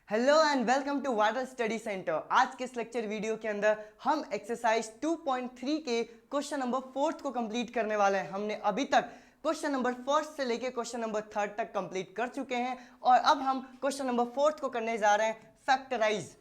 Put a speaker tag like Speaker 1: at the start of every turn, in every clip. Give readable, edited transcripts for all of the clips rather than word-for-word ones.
Speaker 1: Hello and welcome to water study centre. आज के इस लेक्चर वीडियो के अंदर हम एक्सरसाइज 2.3 के क्वेश्चन नंबर 4 को कंप्लीट करने वाले हैं। हमने अभी तक क्वेश्चन नंबर 1 से लेके क्वेश्चन नंबर 3 तक कंप्लीट कर चुके हैं और अब हम क्वेश्चन नंबर 4 को करने जा रहे हैं फैक्टराइज।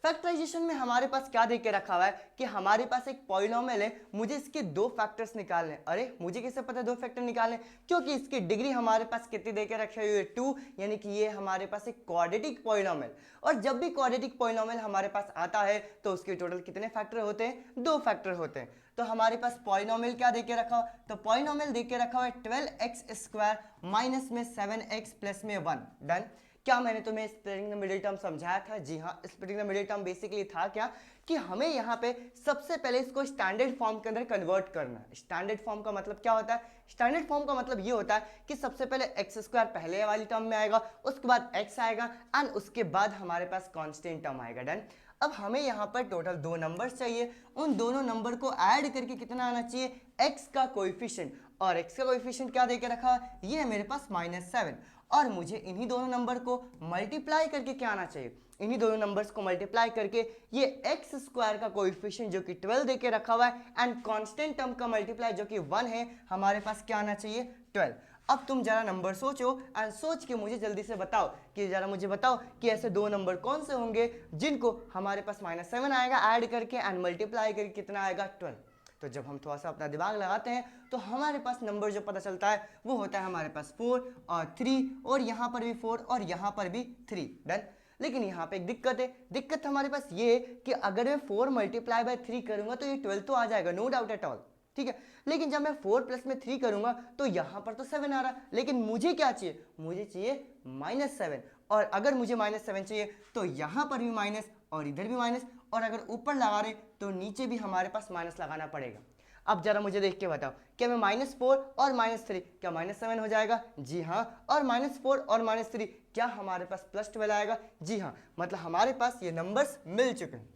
Speaker 1: फैक्टराइजेशन में हमारे पास क्या दे के रखा हुआ है कि हमारे पास एक पॉलिनोमियल है, मुझे इसके दो फैक्टर्स निकालने। अरे मुझे कैसे पता है दो फैक्टर निकालने? क्योंकि इसकी डिग्री हमारे पास कितनी दे के रखे हुई है, 2, यानी कि ये हमारे पास एक क्वाड्रेटिक पॉलिनोमियल। और जब भी क्वाड्रेटिक पॉलिनोमियल हमारे पास आता है तो उसके टोटल कितने फैक्टर होते हैं? दो फैक्टर होते हैं। तो हमारे पास पॉलिनोमियल क्या दे के रखा? तो पॉलिनोमियल दे के रखा हुआ है 12x² माइनस में 7x प्लस में 1। डन। क्या मैंने तुम्हें स्प्लिटिंग द मिडिल टर्म समझाया था? जी हाँ, splitting the middle term basically था क्या कि हमें यहाँ पे सबसे पहले इसको स्टैंडर्ड फॉर्म के अंदर कन्वर्ट करना है। स्टैंडर्ड फॉर्म का मतलब क्या होता है? स्टैंडर्ड फॉर्म का मतलब ये होता है कि सबसे पहले x² पहले वाली टर्म में आएगा, उसके बाद x आएगा एंड उसके बाद हमारे पास कांस्टेंट टर्म आएगा। डन। अब हमें यहाँ पर टोटल दो नंबर्स चाहिए, उन दोनों नंबर को ऐड करके कितना आना चाहिए? x का कोएफिशिएंट। और x का कोएफिशिएंट क्या देके रखा? ये है मेरे पास -7। और मुझे इन्हीं दोनों नंबर को मल्टीप्लाई करके क्या आना चाहिए? इन्हीं दोनों नंबर्स को मल्टीप्लाई करके ये x² का कोएफिशिएंट जो कि 12 देके रखा हुआ है एंड कांस्टेंट टर्म का मल्टीप्लाई जो कि 1 है, हमारे पास क्या आना चाहिए? 12। अब तुम जरा नंबर सोचो एंड सोच के मुझे जल्दी से बताओ कि जरा मुझे बताओ कि ऐसे दो नंबर कौन से होंगे जिनको हमारे पास -7 आएगा ऐड करके एंड मल्टीप्लाई करके कितना आएगा? 12। तो जब हम थोड़ा सा अपना दिमाग लगाते हैं तो हमारे पास नंबर जो पता चलता है वो होता है हमारे पास 4 और 3, और यहाँ पर भी 4 और यहाँ पर भी 3। डन। लेकिन यहाँ पे एक दिक्कत है। दिक्कत हमारे पास ये है कि अगर मैं 4 मल्टीप्लाई बाय 3 करूंगा तो ये 12 तो आ जाएगा, नो डाउट एट ऑल। ठीक है, लेकिन जब मैं 4 प्लस में 3 करूंगा तो यहां पर तो 7 आ रहा, लेकिन मुझे क्या चाहिए? मुझे चाहिए -7। और अगर मुझे -7 चाहिए तो यहां पर भी माइनस और इधर भी माइनस, और अगर ऊपर लगा रहे तो नीचे भी हमारे पास माइनस लगाना पड़ेगा। अब जरा मुझे देख के बताओ, क्या मैं -4 और -3 क्या -7 हो जाएगा? जी हाँ। और -4 और -3 क्या हमारे पास +12 आएगा? जी हाँ। मतलब हमारे पास ये नंबर्स मिल चुके हैं।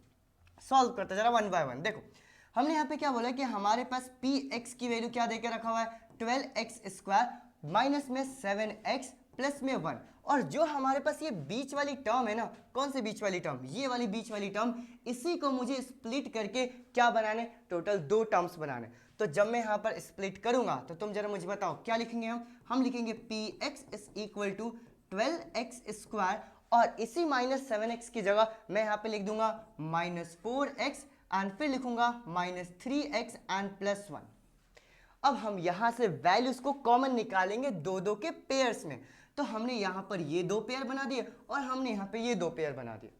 Speaker 1: सॉल्व करते जरा वन बाय वन। देखो हमने यहाँ पे क्या बोला कि हमारे पास px की वैल्यू क्या देके रखा हुआ है? 12x² माइनस में 7x प्लस में 1। और जो हमारे पास ये बीच वाली टर्म है ना, कौन सी बीच वाली टर्म? ये वाली बीच वाली टर्म, इसी को मुझे स्प्लिट करके क्या बनाने? टोटल दो टर्म्स बनाने। तो जब मैं यहाँ पर स्प्लिट करूंगा तो तुम जरा मुझे बताओ क्या लिखेंगे हम लिखेंगे px is equal to 12x², और इसी -7x की जगह मैं यहाँ पे लिख दूंगा -4x एंड फिर लिखूंगा -3x एंड +1। अब हम यहां से वैल्यूज को कॉमन निकालेंगे दो दो के पेयर्स में। तो हमने यहां पर ये दो पेयर बना दिए और हमने यहां पे ये दो पेयर बना दिए।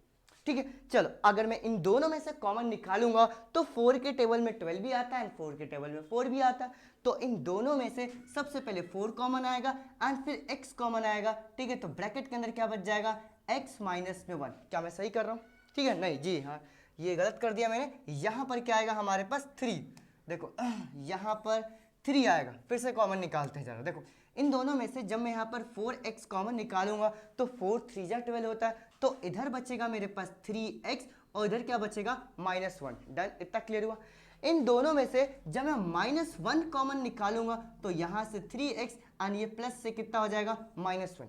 Speaker 1: ठीक है, चलो अगर मैं इन दोनों में से कॉमन निकालूंगा तो 4 के टेबल में 12 भी आता है एंड 4 के टेबल में 4 भी आता है। तो इन दोनों में से सबसे पहले 4 कॉमन आएगा एंड फिर x कॉमन आएगा। ठीक है, तो ब्रैकेट के अंदर क्या बच जाएगा? x माइनस में 1। क्या मैं सही कर रहा हूं? ठीक है, नहीं जी हाँ, ये गलत कर दिया मैंने। यहां पर क्या आएगा हमारे पास? 3। देखो यहां पर 3 आएगा। फिर से कॉमन निकालते हैं जरा। देखो इन दोनों में से जब मैं यहाँ पर 4x कॉमन निकालूंगा तो 4 3 जा 12 होता है, तो इधर बचेगा मेरे पास 3x और इधर क्या बचेगा? -1। डन। इतना क्लियर हुआ? इन दोनों में से जब मैं -1 कॉमन निकालूंगा तो यहां से 3x एंड ये प्लस से कितना हो जाएगा? -1।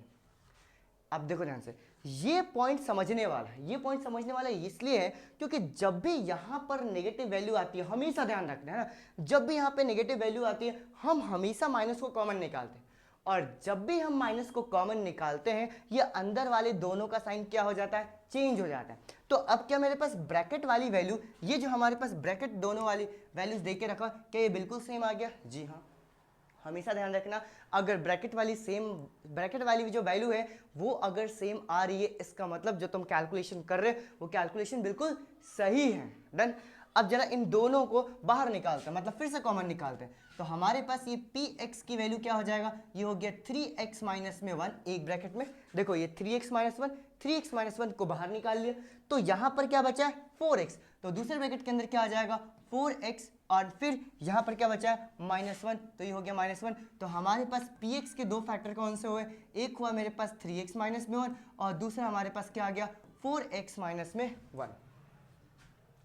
Speaker 1: अब देखो ध्यान से, ये पॉइंट समझने वाला है। ये पॉइंट समझने वाला इसलिए है क्योंकि जब भी यहां पर नेगेटिव वैल्यू आती है, हमेशा ध्यान रखना है ना, जब भी यहां पे नेगेटिव वैल्यू आती है हम हमेशा माइनस को कॉमन निकालते हैं। और जब भी हम माइनस को कॉमन निकालते हैं ये अंदर वाले दोनों का साइन क्या हो जाता है? चेंज हो जाता है। तो अब क्या मेरे पास ब्रैकेट वाली वैल्यू, ये जो हमारे पास ब्रैकेट दोनों वाली वैल्यूज दे के रखा, क्या ये बिल्कुल सेम आ गया? जी हाँ। हमेशा ध्यान रखना, अगर ब्रैकेट वाली जो वैल्यू है वो अगर सेम आ रही है, इसका मतलब जो तुम कैलकुलेशन कर रहे हो वो कैलकुलेशन बिल्कुल सही है। डन। अब जरा इन दोनों को बाहर निकालते हैं, मतलब फिर से कॉमन निकालते हैं। तो हमारे पास ये px की वैल्यू क्या हो जाएगा? ये हो गया 3x माइनस में 1 एक ब्रैकेट में। देखो ये 3x माइनस 1, 3x माइनस 1 को बाहर निकाल लिया तो यहां पर क्या बचा है? 4x। तो दूसरे ब्रैकेट के अंदर क्या आ जाएगा? 4x, और फिर यहां पर क्या बचा है? -1। तो ये हो गया -1। तो हमारे पास px के दो फैक्टर कौन से हुए? एक हुआ मेरे पास 3x माइनस में 1 और दूसरा हमारे पास क्या आ गया? 4x माइनस में 1।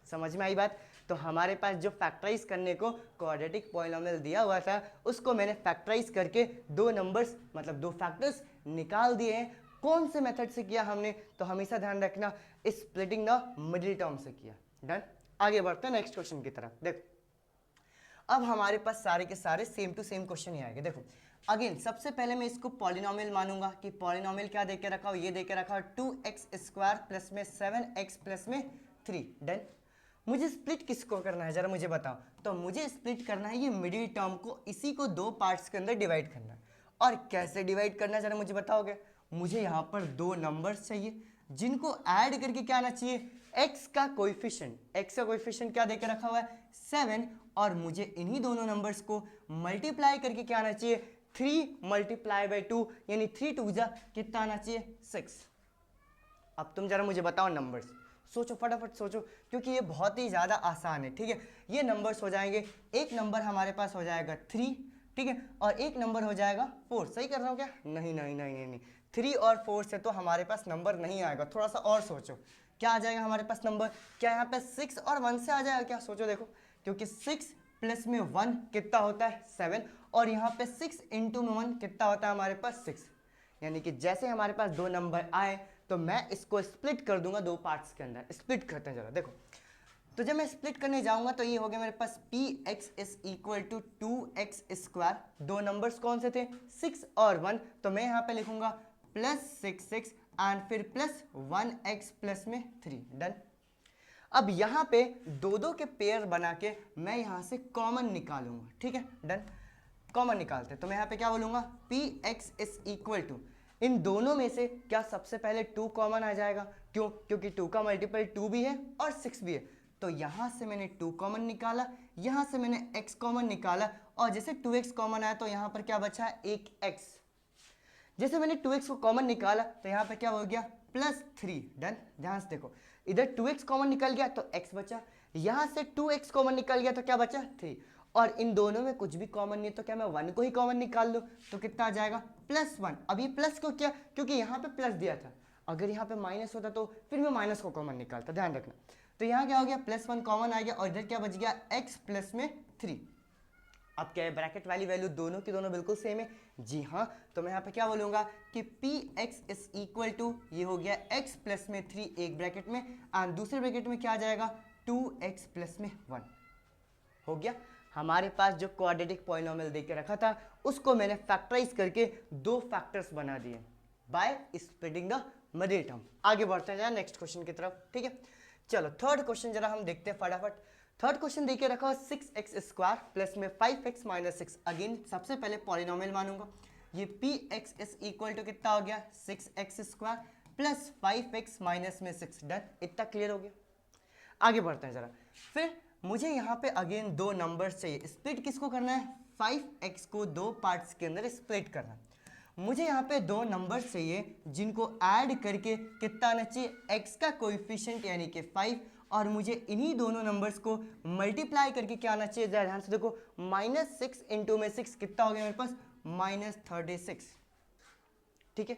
Speaker 1: समझ में आई बात? तो हमारे पास जो फैक्टराइज करने को क्वाड्रेटिक पॉलिनोमियल दिया हुआ था उसको मैंने फैक्टराइज करके दो नंबर्स मतलब दो फैक्टर्स निकाल दिए हैं। कौन से मेथड से किया हमने, तो हमेशा ध्यान रखना स्प्लिटिंग द मिडिल टर्म से किया। डन। आगे बढ़ते हैं नेक्स्ट क्वेश्चन की तरफ। देखो अब हमारे पास सारे के सारे सेम टू सेम क्वेश्चन ही आएंगे। देखो अगेन सबसे पहले मैं इसको पॉलिनोमियल मानूंगा कि पॉलिनोमियल क्या देके रखा हो, ये देके रखा हो 2x² प्लस में 7x प्लस में 3। डन। मुझे स्प्लिट किसको करना है जरा मुझे बताओ, तो मुझे स्प्लिट करना है ये मिडिल टर्म को, इसी को दो पार्ट्स के अंदर डिवाइड करना है। और कैसे डिवाइड करना है जरा मुझे बताओगे। मुझे यहाँ पर दो नंबर्स चाहिए जिनको ऐड करके क्या आना चाहिए, x का कोएफिशिएंट। x का कोएफिशिएंट क्या देके रखा हुआ है 7, और मुझे इन्हीं दोनों नंबर्स को मल्टीप्लाई करके क्या आना चाहिए 3 मल्टीप्लाई बाई 2, यानी 3 2 जा कितना आना चाहिए 6। अब तुम जरा मुझे बताओ नंबर्स, सोचो फटाफट सोचो, क्योंकि ये बहुत ही ज़्यादा आसान है। ठीक है, ये नंबर्स हो जाएंगे, एक नंबर हमारे पास हो जाएगा 3, ठीक है, और एक नंबर हो जाएगा 4। सही कर रहा हूँ क्या? नहीं नहीं नहीं नहीं नहीं, 3 और 4 से तो हमारे पास नंबर नहीं आएगा। थोड़ा सा और सोचो, क्या आ जाएगा हमारे पास नंबर, क्या यहाँ पे 6 और 1 से आ जाएगा क्या? सोचो देखो, क्योंकि 6 प्लस में 1 कितना होता है 7, और यहाँ पे 6 इंटू में 1 कितना होता है हमारे पास 6। यानी कि जैसे हमारे पास दो नंबर आए तो मैं इसको स्प्लिट कर दूंगा दो पार्ट्स के अंदर। स्प्लिट करते हैं जरा। देखो तो जब मैं स्प्लिट करने जाऊंगा तो ये हो गया मेरे पास px is equal to 2x²। दो नंबर्स कौन से थे 6 और 1, तो मैं यहाँ पे लिखूंगा प्लस 6 एंड फिर प्लस 1x प्लस में 3। डन। अब यहाँ पे दो दो के पेयर बना के मैं यहाँ से कॉमन निकालूंगा। ठीक है, डन। कॉमन निकालते हैं तो मैं यहाँ पे क्या बोलूंगा px इज इक्वल टू, इन दोनों में से क्या सबसे पहले 2 कॉमन आ जाएगा, क्यों? क्योंकि 2 का मल्टीपल 2 भी है और 6 भी है। तो यहाँ से मैंने 2 कॉमन निकाला, यहाँ से मैंने x कॉमन निकाला, और जैसे 2x कॉमन आया तो यहाँ पर क्या बचा है एक x। जैसे मैंने 2x को कॉमन निकाला तो यहाँ पे क्या हो गया प्लस 3। डन। ध्यान से देखो, इधर 2x कॉमन निकल गया तो x बचा, यहाँ से 2x कॉमन निकल गया तो क्या बचा 3, और इन दोनों में कुछ भी कॉमन नहीं तो क्या मैं 1 को ही कॉमन निकाल लूँ तो कितना आ जाएगा +1। अब ये प्लस को क्या, क्योंकि यहाँ पे प्लस दिया था, अगर यहाँ पे माइनस होता तो फिर मैं माइनस को कॉमन निकालता, ध्यान रखना। तो यहाँ क्या हो गया +1 कॉमन आ गया, और इधर क्या बच गया x प्लस में 3। अब क्या है ब्रैकेट वाली वैल्यू दोनों की दोनों बिल्कुल सेम है। जी हाँ, तो मैं यहाँ पे क्या बोलूँगा कि px इज इक्वल टू, ये हो गया x प्लस में 3 एक ब्रैकेट में, एंड दूसरे ब्रैकेट में क्या आ जाएगा 2x प्लस में 1। हो गया हमारे पास जो क्वाड्रेटिक पॉलिनोमियल देके रखा था उसको मैंने फैक्टराइज करके दो फैक्टर्स बना दिए by splitting the middle term. आगे बढ़ते हैं नेक्स्ट क्वेश्चन की तरफ। ठीक है, चलो थर्ड क्वेश्चन जरा हम देखते हैं फटाफट। थर्ड क्वेश्चन देके रखा हो 6x² प्लस में 5x माइनस 6। अगेन सबसे पहले पॉलिनोमियल मानूंगा, ये px इज इक्वल टू कितना हो गया 6x² प्लस 5x माइनस में 6। डन। इतना क्लियर हो गया। आगे बढ़ते हैं जरा। फिर मुझे यहाँ पे अगेन दो नंबर्स चाहिए। स्प्लिट किसको करना है 5x को दो पार्ट्स के अंदर स्प्लिट करना है। मुझे यहाँ पे दो नंबर्स चाहिए जिनको ऐड करके कितना आना चाहिए x का कोएफिशिएंट यानी कि 5, और मुझे इन्हीं दोनों नंबर्स को मल्टीप्लाई करके क्या आना चाहिए जरा ध्यान से देखो, -6 इंटू में 6 कितना हो गया मेरे पास -36। ठीक है,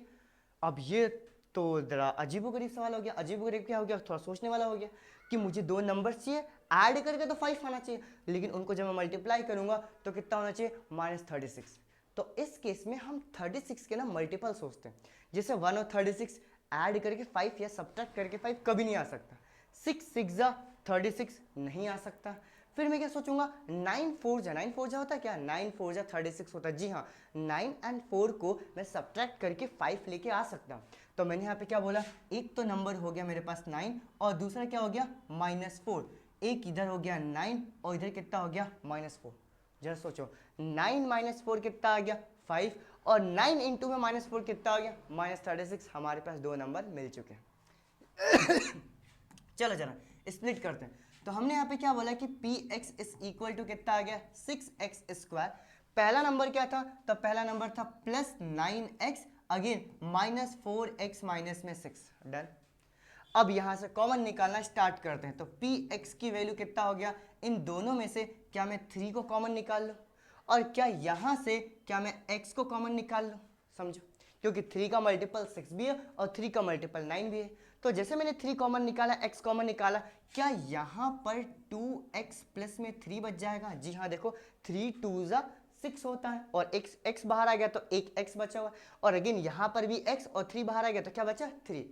Speaker 1: अब ये तो जरा अजीबोगरीब सवाल हो गया। अजीबोगरीब क्या हो गया, थोड़ा सोचने वाला हो गया कि मुझे दो नंबर्स चाहिए, ऐड करके तो 5 आना चाहिए, लेकिन उनको जब मैं मल्टीप्लाई करूंगा तो कितना होना चाहिए -36। तो इस केस में हम 36 के ना मल्टीपल सोचते हैं, जैसे 1 और 36 ऐड करके 5 या सब्ट्रैक्ट करके 5 कभी नहीं आ सकता। 6 6 जा 36 नहीं आ सकता। फिर मैं क्या सोचूंगा 9 4 जा होता है क्या, 9 4 जा 36 होता है। जी हाँ, 9 एंड 4 को मैं सब्ट्रैक्ट करके 5 लेके आ सकता हूँ। तो मैंने यहाँ पे क्या बोला, एक तो नंबर हो गया मेरे पास 9 और दूसरा क्या हो गया -4। एक इधर हो गया 9 और इधर कितना हो गया -4। जरा सोचो 9 -4 कितना आ गया 5, और 9 इंटू में -4 कितना आ गया -36। हमारे पास दो नंबर मिल चुके हैं। चलो जरा स्प्लिट करते हैं। तो हमने यहाँ पे क्या बोला कि px इज इक्वल टू कितना आ गया 6x²। पहला नंबर क्या था, तो पहला नंबर था +9x अगेन -4x माइनस में 6। डन। अब यहाँ से कॉमन निकालना स्टार्ट करते हैं। तो px की वैल्यू कितना हो गया, इन दोनों में से क्या मैं 3 को कॉमन निकाल लूँ, और क्या यहाँ से क्या मैं x को कॉमन निकाल लूँ। समझो, क्योंकि 3 का मल्टीपल 6 भी है और 3 का मल्टीपल 9 भी है। तो जैसे मैंने 3 कॉमन निकाला, x कॉमन निकाला, क्या यहाँ पर 2x प्लस में 3 बच जाएगा। जी हाँ, देखो 3 2 जा 6 होता है और x बाहर आ गया तो एक x बचा हुआ, और अगेन यहाँ पर भी x और 3 बाहर आ गया तो क्या बचा 3।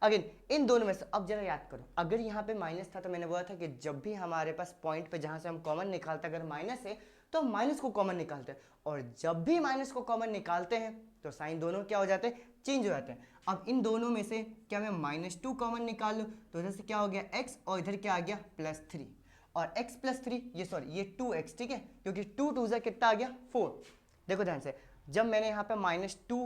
Speaker 1: अगेन इन दोनों में से अब जरा याद करो, अगर यहाँ पे माइनस था तो मैंने बोला था कि जब भी हमारे पास पॉइंट पे जहाँ से हम कॉमन निकालते हैं अगर माइनस है तो हम माइनस को कॉमन निकालते हैं, और जब भी माइनस को कॉमन निकालते हैं तो साइन दोनों क्या हो जाते हैं, चेंज हो जाते हैं। अब इन दोनों में से क्या मैं -2 कॉमन निकाल लूँ तो इधर से क्या हो गया x और इधर क्या आ गया +3, और x +3 ये सॉरी ये 2x, ठीक है, क्योंकि 2 2 से कितना आ गया 4। देखो ध्यान से, जब मैंने यहाँ पे -2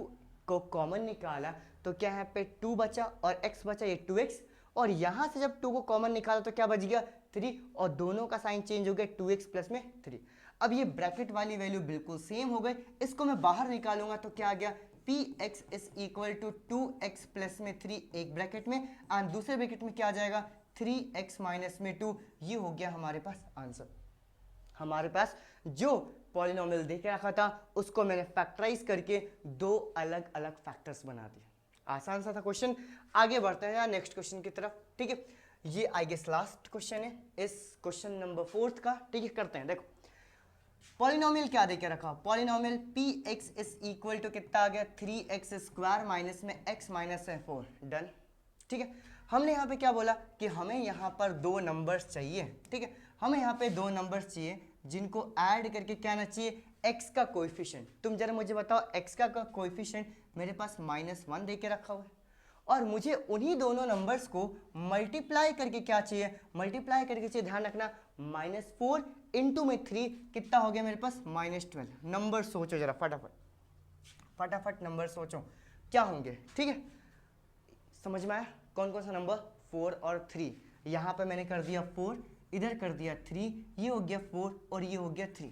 Speaker 1: को कॉमन निकाला तो क्या यहाँ पे 2 बचा और x बचा ये 2x, और यहाँ से जब 2 को कॉमन निकाला तो क्या बच गया 3, और दोनों का साइन चेंज हो गया 2x प्लस में 3। अब ये ब्रैकेट वाली वैल्यू बिल्कुल सेम हो गई, इसको मैं बाहर निकालूंगा तो क्या आ गया px is equal to 2x plus में 3 एक ब्रैकेट में, और दूसरे ब्रैकेट में क्या आ जाएगा 3x माइनस में 2। ये हो गया हमारे पास आंसर। हमारे पास जो पॉलिनोमियल दे के रखा था उसको मैंने फैक्टराइज करके दो अलग अलग फैक्टर्स बना दिए। आसान सा था क्वेश्चन। आगे बढ़ते हैं नेक्स्ट क्वेश्चन की तरफ, ठीक है। ये आई गेस लास्ट क्वेश्चन है इस क्वेश्चन नंबर 4 का, ठीक है। करते हैं, देखो पॉलिनोमियल क्या देके रखा, polynomial px is equal to कितना आ गया 3x स्क्वायर माइनस में x माइनस 4। डन, ठीक है। हमने यहाँ पे क्या बोला कि हमें यहाँ पर दो नंबर्स चाहिए, ठीक है। हमें यहाँ पे दो नंबर्स चाहिए जिनको ऐड करके क्या आना चाहिए x का कोएफिशिएंट। तुम जरा मुझे बताओ x का कोएफिशिएंट मेरे पास -1 दे के रखा हुआ है, और मुझे उन्हीं दोनों नंबर्स को मल्टीप्लाई करके क्या चाहिए, मल्टीप्लाई करके चाहिए, ध्यान रखना -4 इंटू में 3 कितना हो गया मेरे पास -12। नंबर सोचो जरा फटाफट नंबर सोचो क्या होंगे, ठीक है। समझ में आया कौन कौन सा नंबर, 4 और 3। यहाँ पे मैंने कर दिया 4, इधर कर दिया 3, ये हो गया 4 और ये हो गया 3,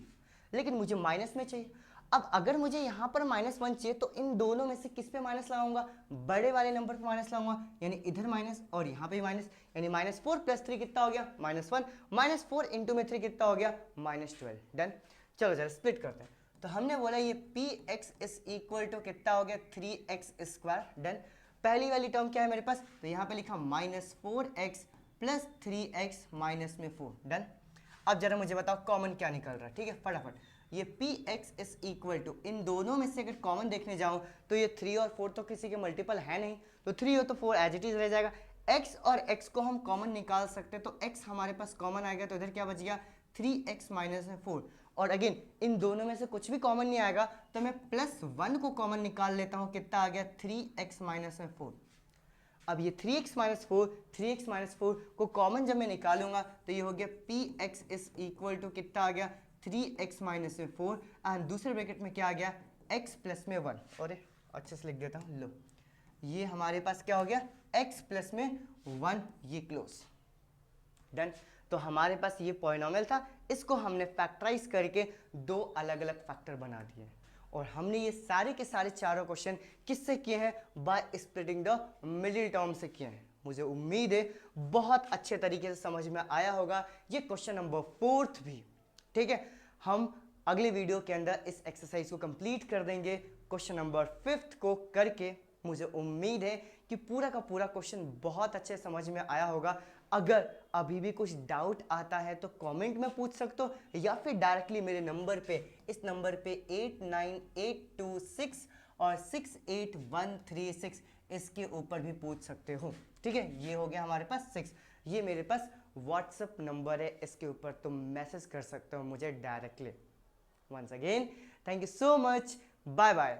Speaker 1: लेकिन मुझे माइनस में चाहिए। अब अगर मुझे यहाँ पर -1 चाहिए तो इन दोनों में से किस पे माइनस लगाऊंगा, बड़े वाले नंबर पे माइनस लगाऊंगा, यानी इधर माइनस और यहाँ पे माइनस, यानी -4 + 3 कितना हो गया -1, -4 इंटू में 3 कितना हो गया -12। डन, चलो जरा स्प्लिट करते हैं। तो हमने बोला ये px इज इक्वल टू कितना हो गया 3x स्क्वायर। डन, पहली वाली टर्म क्या है मेरे पास, तो यहाँ पे लिखा -4x प्लस 3x माइनस में 4। डन, अब जरा मुझे बताओ कॉमन क्या निकल रहा है, ठीक है, फटाफट। ये px इज इक्वल टू, इन दोनों में से अगर कॉमन देखने जाऊं तो ये 3 और 4 तो किसी के मल्टीपल है नहीं, तो 3 हो तो 4 एज इट इज रह जाएगा। x और x को हम कॉमन निकाल सकते हैं, तो x हमारे पास कॉमन आएगा तो इधर क्या बच गया 3x माइनस में 4, और अगेन इन दोनों में से कुछ भी कॉमन नहीं आएगा तो मैं +1 को कॉमन निकाल लेता हूं, कितना आ गया 3x माइनस में 4। अब ये 3x माइनस 4 को कॉमन जब मैं निकालूंगा तो ये हो गया px इज इक्वल टू कितना आ गया 3x माइनस में 4, एंड दूसरे ब्रैकेट में क्या आ गया x प्लस में 1। और अच्छे से लिख देता हूँ, लो ये हमारे पास क्या हो गया x प्लस में 1, ये क्लोज। डन, तो हमारे पास ये पॉलिनोमियल था, इसको हमने फैक्टराइज करके दो अलग अलग फैक्टर बना दिए, और हमने ये सारे के सारे चारों क्वेश्चन किससे किए हैं, by splitting the middle term से किए हैं। मुझे उम्मीद है बहुत अच्छे तरीके से समझ में आया होगा ये क्वेश्चन नंबर 4 भी, ठीक है। हम अगले वीडियो के अंदर इस एक्सरसाइज को कंप्लीट कर देंगे क्वेश्चन नंबर 5 को करके। मुझे उम्मीद है कि पूरा का पूरा क्वेश्चन बहुत अच्छे समझ में आया होगा। अगर अभी भी कुछ डाउट आता है तो कमेंट में पूछ सकते हो, या फिर डायरेक्टली मेरे नंबर पे, इस नंबर पे 89826 और 68136 इसके ऊपर भी पूछ सकते हो, ठीक है। ये हो गया हमारे पास 6, ये मेरे पास व्हाट्सएप नंबर है, इसके ऊपर तुम मैसेज कर सकते हो मुझे directly. Once again thank you so much, bye bye.